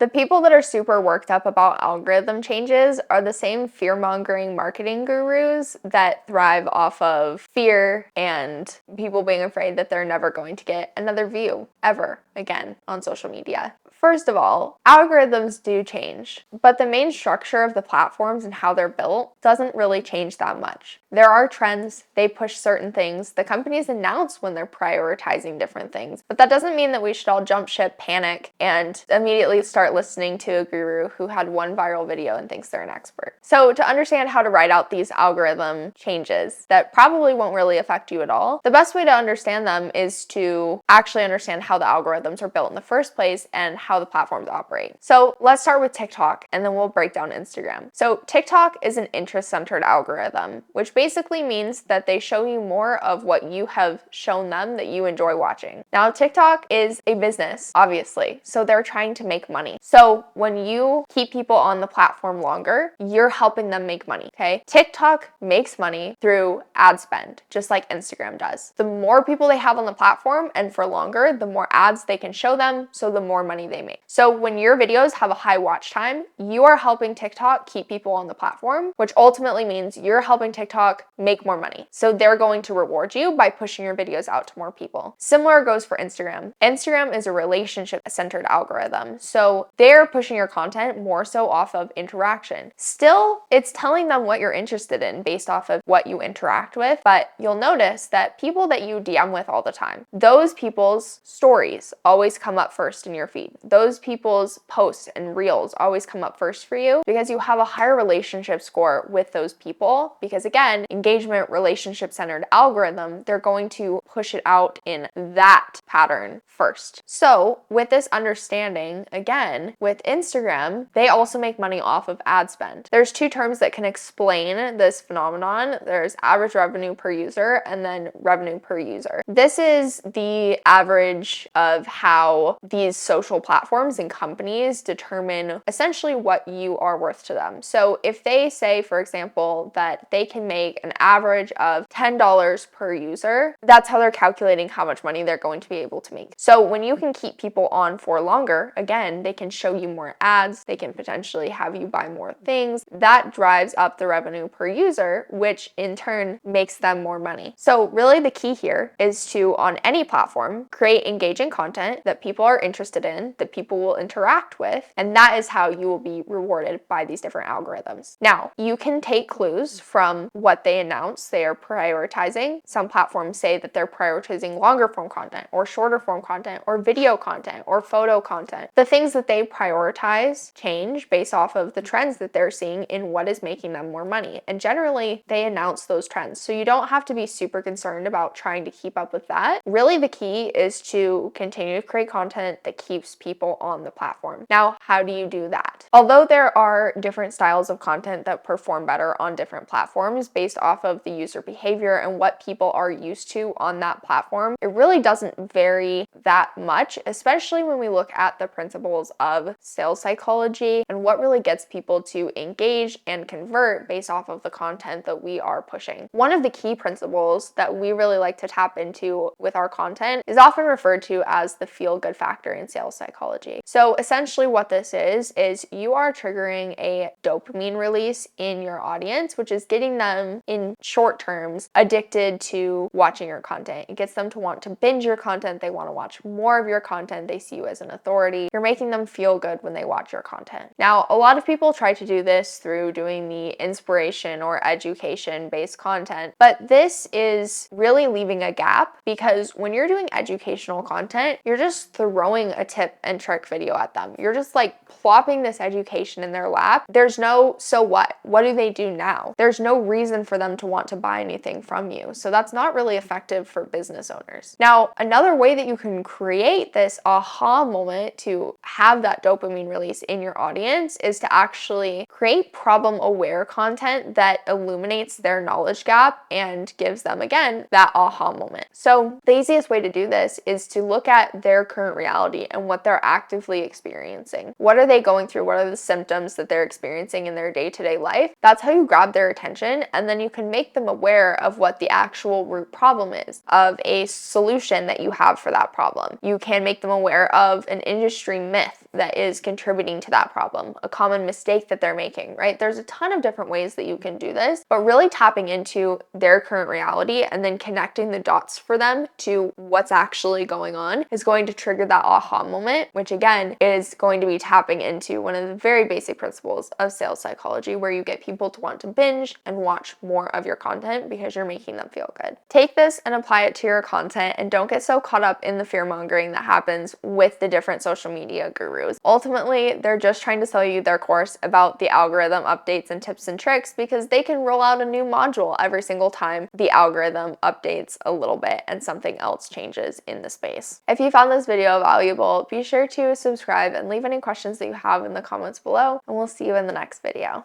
The people that are super worked up about algorithm changes are the same fear-mongering marketing gurus that thrive off of fear and people being afraid that they're never going to get another view ever again on social media. First of all, algorithms do change, but the main structure of the platforms and how they're built doesn't really change that much. There are trends, they push certain things, the companies announce when they're prioritizing different things, but that doesn't mean that we should all jump ship, panic, and immediately start listening to a guru who had one viral video and thinks they're an expert. So to understand how to write out these algorithm changes that probably won't really affect you at all, the best way to understand them is to actually understand how the algorithms are built in the first place and how the platforms operate. So let's start with TikTok and then we'll break down Instagram. So TikTok is an interest-centered algorithm, which basically means that they show you more of what you have shown them that you enjoy watching. Now, TikTok is a business, obviously, so they're trying to make money. So when you keep people on the platform longer, you're helping them make money, okay? TikTok makes money through ad spend, just like Instagram does. The more people they have on the platform and for longer, the more ads they can show them, so the more money they make. So when your videos have a high watch time, you are helping TikTok keep people on the platform, which ultimately means you're helping TikTok make more money. So they're going to reward you by pushing your videos out to more people. Similar goes for Instagram. Instagram is a relationship-centered algorithm. So they're pushing your content more so off of interaction. Still, it's telling them what you're interested in based off of what you interact with, but you'll notice that people that you DM with all the time, those people's stories always come up first in your feed. Those people's posts and reels always come up first for you because you have a higher relationship score with those people. Because again, engagement, relationship-centered algorithm, they're going to push it out in that pattern first. So with this understanding, again, with Instagram, they also make money off of ad spend. There's two terms that can explain this phenomenon. There's average revenue per user and then revenue per user. This is the average of how these social platforms and companies determine essentially what you are worth to them. So if they say, for example, that they can make an average of $10 per user, that's how they're calculating how much money they're going to be able to make. So when you can keep people on for longer, again, they can show you more ads, they can potentially have you buy more things. That drives up the revenue per user, which in turn makes them more money. So really the key here is to, on any platform, create engaging content that people are interested in, that people will interact with, and that is how you will be rewarded by these different algorithms. Now, you can take clues from what they announce they are prioritizing. Some platforms say that they're prioritizing longer form content or shorter form content or video content or photo content. The things that they prioritize change based off of the trends that they're seeing in what is making them more money. And generally, they announce those trends. So you don't have to be super concerned about trying to keep up with that. Really, the key is to continue to create content that keeps people on the platform. Now, how do you do that? Although there are different styles of content that perform better on different platforms based off of the user behavior and what people are used to on that platform, it really doesn't vary that much, especially when we look at the principles of sales psychology and what really gets people to engage and convert based off of the content that we are pushing. One of the key principles that we really like to tap into with our content is often referred to as the feel-good factor in sales psychology. So essentially what this is you are triggering a dopamine release in your audience, which is getting them, in short terms, addicted to watching your content. It gets them to want to binge your content. They want to watch more of your content. They see you as an authority. You're making them feel good when they watch your content. Now, a lot of people try to do this through doing the inspiration or education-based content, but this is really leaving a gap because when you're doing educational content, you're just throwing a tip and trick video at them. You're just like plopping this education in their lap. There's no, so what? What do they do now? There's no reason for them to want to buy anything from you. So that's not really effective for business owners. Now, another way that you can create this aha moment to have that dopamine release in your audience is to actually create problem-aware content that illuminates their knowledge gap and gives them, again, that aha moment. So the easiest way to do this is to look at their current reality and what they're actively experiencing. What are they going through? What are the symptoms that they're experiencing in their day-to-day life? That's how you grab their attention, and then you can make them aware of what the actual root problem is, of a solution that you have for that problem. You can make them aware of an industry myth that is contributing to that problem, a common mistake that they're making, right? There's a ton of different ways that you can do this, but really tapping into their current reality and then connecting the dots for them to what's actually going on is going to trigger that aha moment, which again is going to be tapping into one of the very basic principles of sales psychology, where you get people to want to binge and watch more of your content because you're making them feel good. Take this and apply it to your content, and don't get so caught up in the fear mongering that happens with the different social media gurus. Ultimately, they're just trying to sell you their course about the algorithm updates and tips and tricks because they can roll out a new module every single time the algorithm updates a little bit and something else changes in the space. If you found this video valuable, be sure to subscribe and leave any questions that you have in the comments below, and we'll see you in the next video.